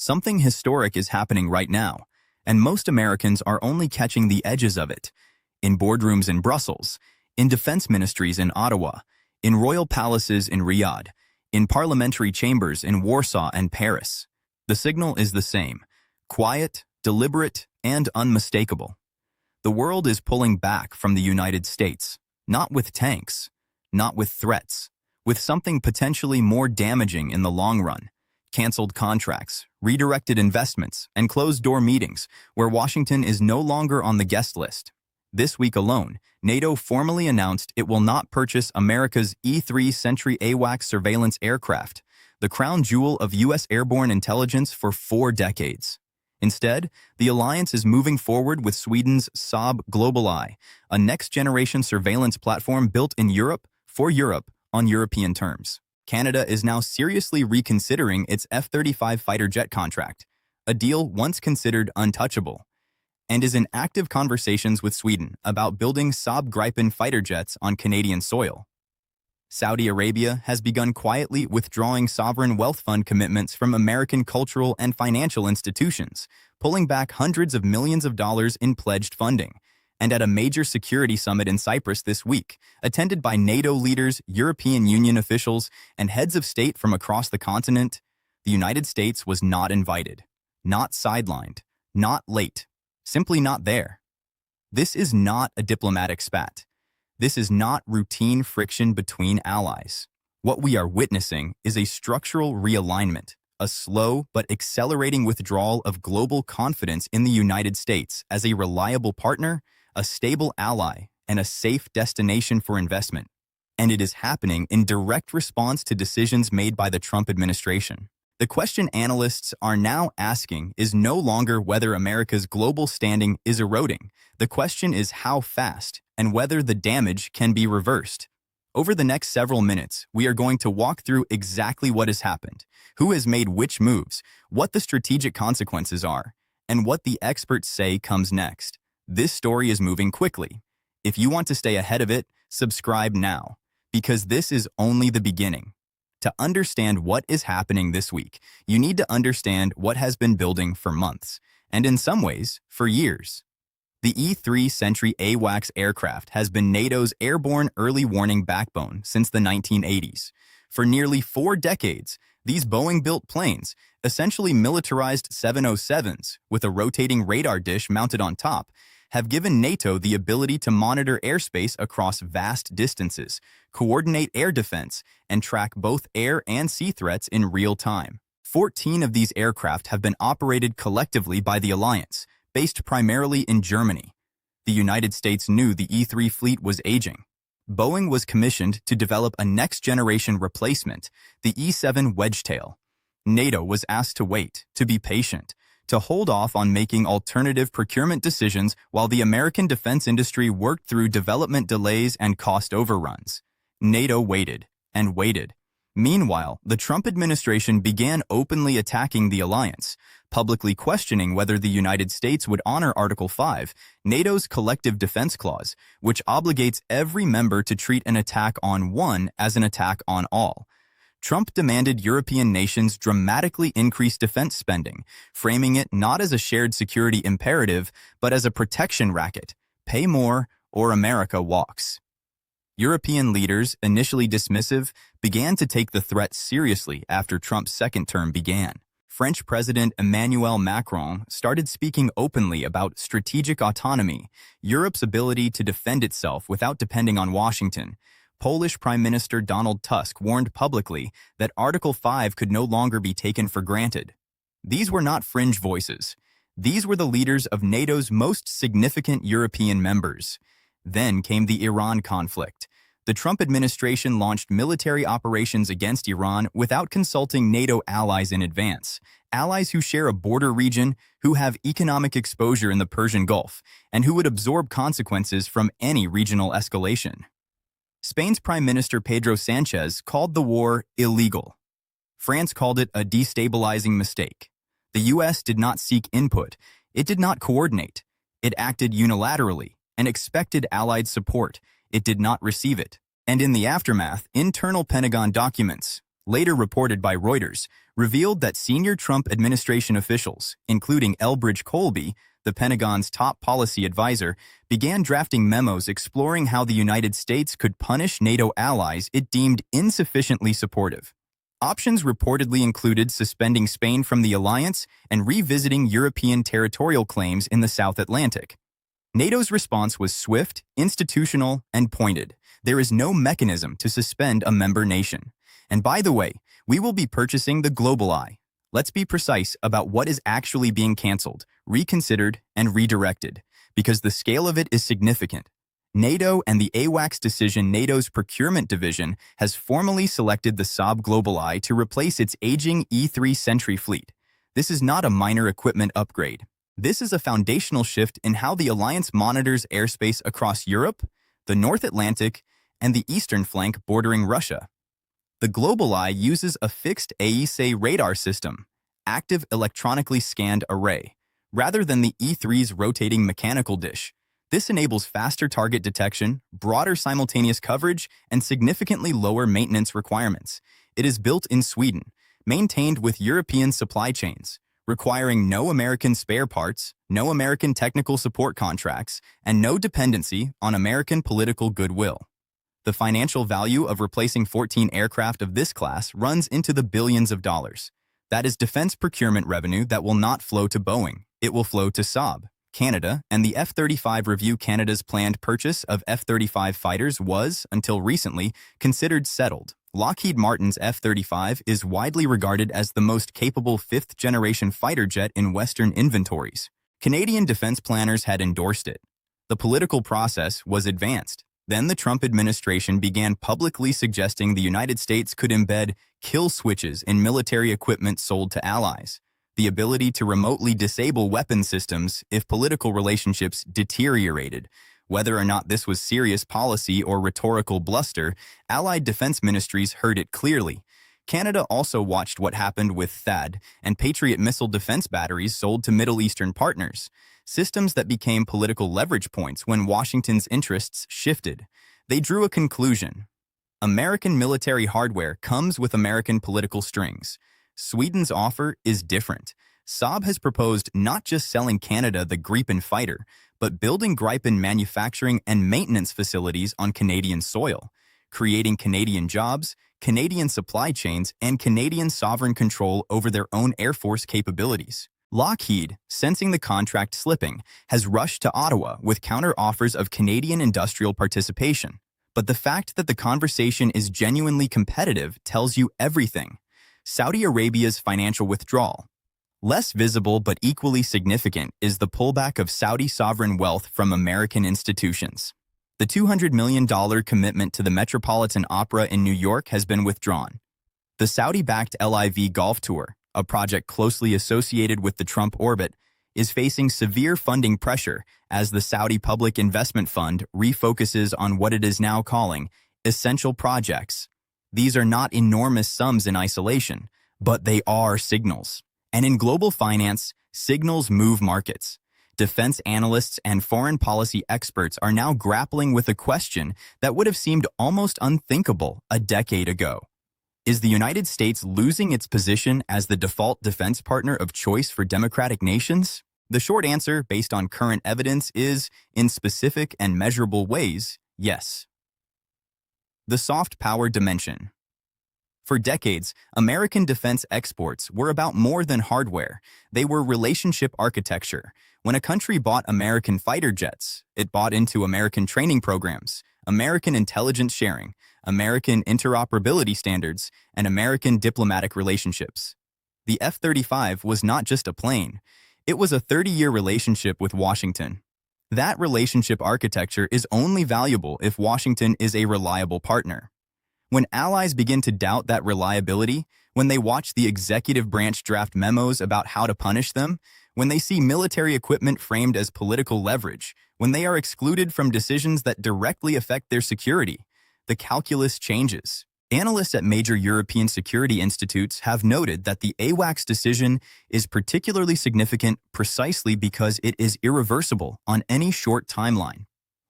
Something historic is happening right now, and most Americans are only catching the edges of it. In boardrooms in Brussels, in defense ministries in Ottawa, in royal palaces in Riyadh, in parliamentary chambers in Warsaw and Paris. The signal is the same: quiet, deliberate, and unmistakable. The world is pulling back from the United States, not with tanks, not with threats, with something potentially more damaging in the long run: canceled contracts, redirected investments, and closed-door meetings where Washington is no longer on the guest list. This week alone, NATO formally announced it will not purchase America's E-3 Sentry AWACS surveillance aircraft, the crown jewel of U.S. airborne intelligence for 4 decades. Instead, the alliance is moving forward with Sweden's Saab Global Eye, a next-generation surveillance platform built in Europe for Europe on European terms. Canada is now seriously reconsidering its F-35 fighter jet contract, a deal once considered untouchable, and is in active conversations with Sweden about building Saab Gripen fighter jets on Canadian soil. Saudi Arabia has begun quietly withdrawing sovereign wealth fund commitments from American cultural and financial institutions, pulling back hundreds of millions of dollars in pledged funding. And at a major security summit in Cyprus this week, attended by NATO leaders, European Union officials, and heads of state from across the continent, the United States was not invited, not sidelined, not late, simply not there. This is not a diplomatic spat. This is not routine friction between allies. What we are witnessing is a structural realignment, a slow but accelerating withdrawal of global confidence in the United States as a reliable partner, a stable ally, and a safe destination for investment. And it is happening in direct response to decisions made by the Trump administration. The question analysts are now asking is no longer whether America's global standing is eroding. The question is how fast and whether the damage can be reversed. Over the next several minutes, we are going to walk through exactly what has happened, who has made which moves, what the strategic consequences are, and what the experts say comes next. This story is moving quickly. If you want to stay ahead of it, subscribe now, because this is only the beginning. To understand what is happening this week, you need to understand what has been building for months, and in some ways, for years. The E-3 Sentry AWACS aircraft has been NATO's airborne early warning backbone since the 1980s. For nearly 4 decades, these Boeing-built planes, essentially militarized 707s with a rotating radar dish mounted on top, have given NATO the ability to monitor airspace across vast distances, coordinate air defense, and track both air and sea threats in real time. 14 of these aircraft have been operated collectively by the alliance, based primarily in Germany. The United States knew the E-3 fleet was aging. Boeing was commissioned to develop a next-generation replacement, the E-7 Wedgetail. NATO was asked to wait, to be patient, to hold off on making alternative procurement decisions while the American defense industry worked through development delays and cost overruns. NATO waited and waited. Meanwhile, the Trump administration began openly attacking the alliance, publicly questioning whether the United States would honor Article 5, NATO's collective defense clause, which obligates every member to treat an attack on one as an attack on all. Trump demanded European nations dramatically increase defense spending, framing it not as a shared security imperative, but as a protection racket. Pay more, or America walks. European leaders, initially dismissive, began to take the threat seriously after Trump's second term began. French President Emmanuel Macron started speaking openly about strategic autonomy, Europe's ability to defend itself without depending on Washington. Polish Prime Minister Donald Tusk warned publicly that Article 5 could no longer be taken for granted. These were not fringe voices. These were the leaders of NATO's most significant European members. Then came the Iran conflict. The Trump administration launched military operations against Iran without consulting NATO allies in advance, allies who share a border region, who have economic exposure in the Persian Gulf, and who would absorb consequences from any regional escalation. Spain's Prime Minister Pedro Sanchez called the war illegal. France called it a destabilizing mistake. The U.S. did not seek input. It did not coordinate. It acted unilaterally and expected allied support. It did not receive it. And in the aftermath, internal Pentagon documents, later reported by Reuters, revealed that senior Trump administration officials, including Elbridge Colby, the Pentagon's top policy advisor, began drafting memos exploring how the United States could punish NATO allies it deemed insufficiently supportive. Options reportedly included suspending Spain from the alliance and revisiting European territorial claims in the South Atlantic. NATO's response was swift, institutional, and pointed. There is no mechanism to suspend a member nation. And by the way, we will be purchasing the Global Eye. Let's be precise about what is actually being canceled, reconsidered, and redirected, because the scale of it is significant. NATO and the AWACS decision. NATO's procurement division has formally selected the Saab Global Eye to replace its aging E-3 Sentry fleet. This is not a minor equipment upgrade. This is a foundational shift in how the alliance monitors airspace across Europe, the North Atlantic, and the eastern flank bordering Russia. The Global Eye uses a fixed AESA radar system, active electronically scanned array, rather than the E-3's rotating mechanical dish. This enables faster target detection, broader simultaneous coverage, and significantly lower maintenance requirements. It is built in Sweden, maintained with European supply chains, requiring no American spare parts, no American technical support contracts, and no dependency on American political goodwill. The financial value of replacing 14 aircraft of this class runs into the billions of dollars. That is defense procurement revenue that will not flow to Boeing. It will flow to Saab, Canada, and the F-35 review. Canada's planned purchase of F-35 fighters was, until recently, considered settled. Lockheed Martin's F-35 is widely regarded as the most capable fifth-generation fighter jet in Western inventories. Canadian defense planners had endorsed it. The political process was advanced. Then the Trump administration began publicly suggesting the United States could embed kill switches in military equipment sold to allies, the ability to remotely disable weapon systems if political relationships deteriorated. Whether or not this was serious policy or rhetorical bluster, Allied defense ministries heard it clearly. Canada also watched what happened with THAAD and Patriot missile defense batteries sold to Middle Eastern partners, systems that became political leverage points when Washington's interests shifted. They drew a conclusion. American military hardware comes with American political strings. Sweden's offer is different. Saab has proposed not just selling Canada the Gripen fighter, but building Gripen manufacturing and maintenance facilities on Canadian soil, creating Canadian jobs, Canadian supply chains, and Canadian sovereign control over their own Air Force capabilities. Lockheed, sensing the contract slipping, has rushed to Ottawa with counter-offers of Canadian industrial participation. But the fact that the conversation is genuinely competitive tells you everything. Saudi Arabia's financial withdrawal. Less visible but equally significant is the pullback of Saudi sovereign wealth from American institutions. The $200 million commitment to the Metropolitan Opera in New York has been withdrawn. The Saudi-backed LIV Golf Tour, a project closely associated with the Trump orbit, is facing severe funding pressure as the Saudi Public Investment Fund refocuses on what it is now calling essential projects. These are not enormous sums in isolation, but they are signals. And in global finance, signals move markets. Defense analysts and foreign policy experts are now grappling with a question that would have seemed almost unthinkable a decade ago. Is the United States losing its position as the default defense partner of choice for democratic nations? The short answer, based on current evidence, is, in specific and measurable ways, yes. The soft power dimension. For decades, American defense exports were about more than hardware. They were relationship architecture. When a country bought American fighter jets, it bought into American training programs, American intelligence sharing, American interoperability standards, and American diplomatic relationships. The F-35 was not just a plane. It was a 30-year relationship with Washington. That relationship architecture is only valuable if Washington is a reliable partner. When allies begin to doubt that reliability, when they watch the executive branch draft memos about how to punish them, when they see military equipment framed as political leverage, when they are excluded from decisions that directly affect their security, the calculus changes. Analysts at major European security institutes have noted that the AWACS decision is particularly significant precisely because it is irreversible on any short timeline.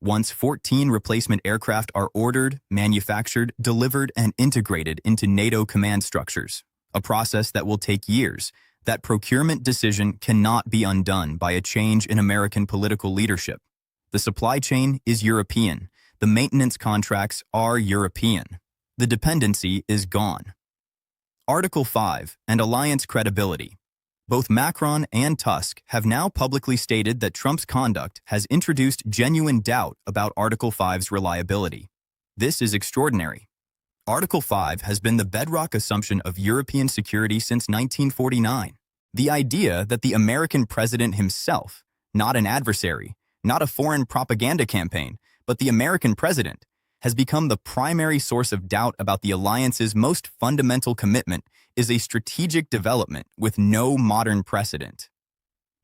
Once 14 replacement aircraft are ordered, manufactured, delivered, and integrated into NATO command structures, a process that will take years. That procurement decision cannot be undone by a change in American political leadership. The supply chain is European. The maintenance contracts are European. The dependency is gone. Article 5 and alliance credibility. Both Macron and Tusk have now publicly stated that Trump's conduct has introduced genuine doubt about Article 5's reliability. This is extraordinary. Article 5 has been the bedrock assumption of European security since 1949. The idea that the American president himself, not an adversary, not a foreign propaganda campaign, but the American president, has become the primary source of doubt about the alliance's most fundamental commitment is a strategic development with no modern precedent.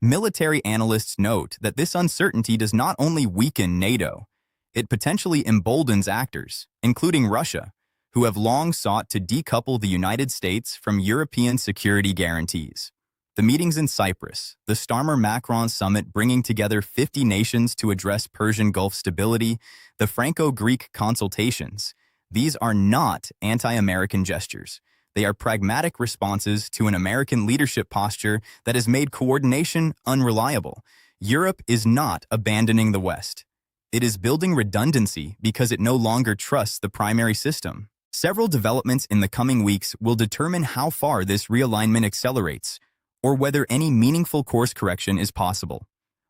Military analysts note that this uncertainty does not only weaken NATO, it potentially emboldens actors, including Russia, who have long sought to decouple the United States from European security guarantees. The meetings in Cyprus, the Starmer-Macron summit bringing together 50 nations to address Persian Gulf stability, the Franco-Greek consultations, these are not anti-American gestures. They are pragmatic responses to an American leadership posture that has made coordination unreliable. Europe is not abandoning the West. It is building redundancy because it no longer trusts the primary system. Several developments in the coming weeks will determine how far this realignment accelerates, or whether any meaningful course correction is possible.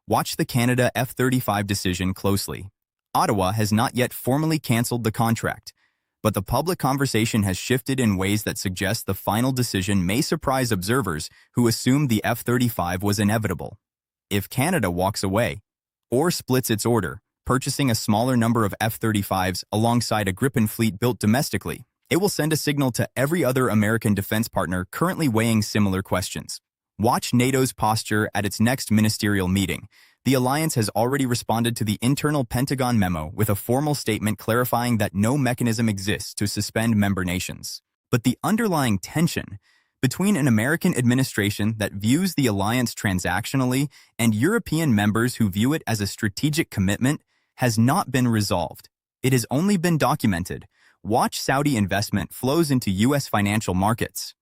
Watch the Canada F-35 decision closely. Ottawa has not yet formally canceled the contract, but the public conversation has shifted in ways that suggest the final decision may surprise observers who assumed the F-35 was inevitable. If Canada walks away, or splits its order, purchasing a smaller number of F-35s alongside a Gripen fleet built domestically, it will send a signal to every other American defense partner currently weighing similar questions. Watch NATO's posture at its next ministerial meeting. The alliance has already responded to the internal Pentagon memo with a formal statement clarifying that no mechanism exists to suspend member nations. But the underlying tension between an American administration that views the alliance transactionally and European members who view it as a strategic commitment has not been resolved. It has only been documented. Watch Saudi investment flows into U.S. financial markets.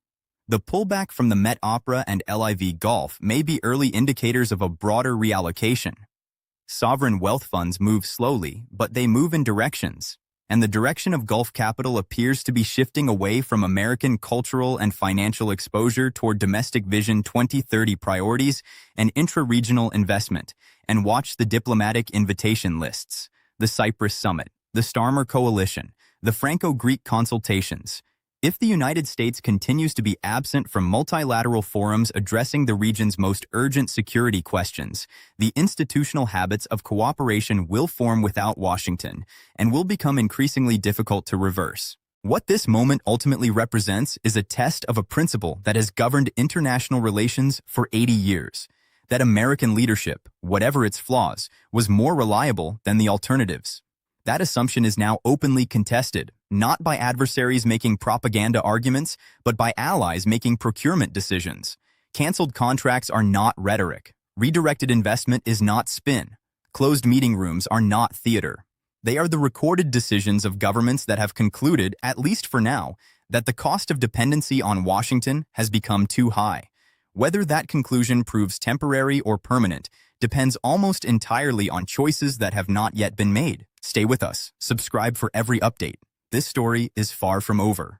The pullback from the Met Opera and LIV Golf may be early indicators of a broader reallocation. Sovereign wealth funds move slowly, but they move in directions, and the direction of Gulf capital appears to be shifting away from American cultural and financial exposure toward domestic Vision 2030 priorities and intra-regional investment. And watch the diplomatic invitation lists, the Cyprus Summit, the Starmer Coalition, the Franco-Greek consultations. If the United States continues to be absent from multilateral forums addressing the region's most urgent security questions, the institutional habits of cooperation will form without Washington and will become increasingly difficult to reverse. What this moment ultimately represents is a test of a principle that has governed international relations for 80 years. That American leadership, whatever its flaws, was more reliable than the alternatives. That assumption is now openly contested, not by adversaries making propaganda arguments, but by allies making procurement decisions. Canceled contracts are not rhetoric. Redirected investment is not spin. Closed meeting rooms are not theater. They are the recorded decisions of governments that have concluded, at least for now, that the cost of dependency on Washington has become too high. Whether that conclusion proves temporary or permanent depends almost entirely on choices that have not yet been made. Stay with us. Subscribe for every update. This story is far from over.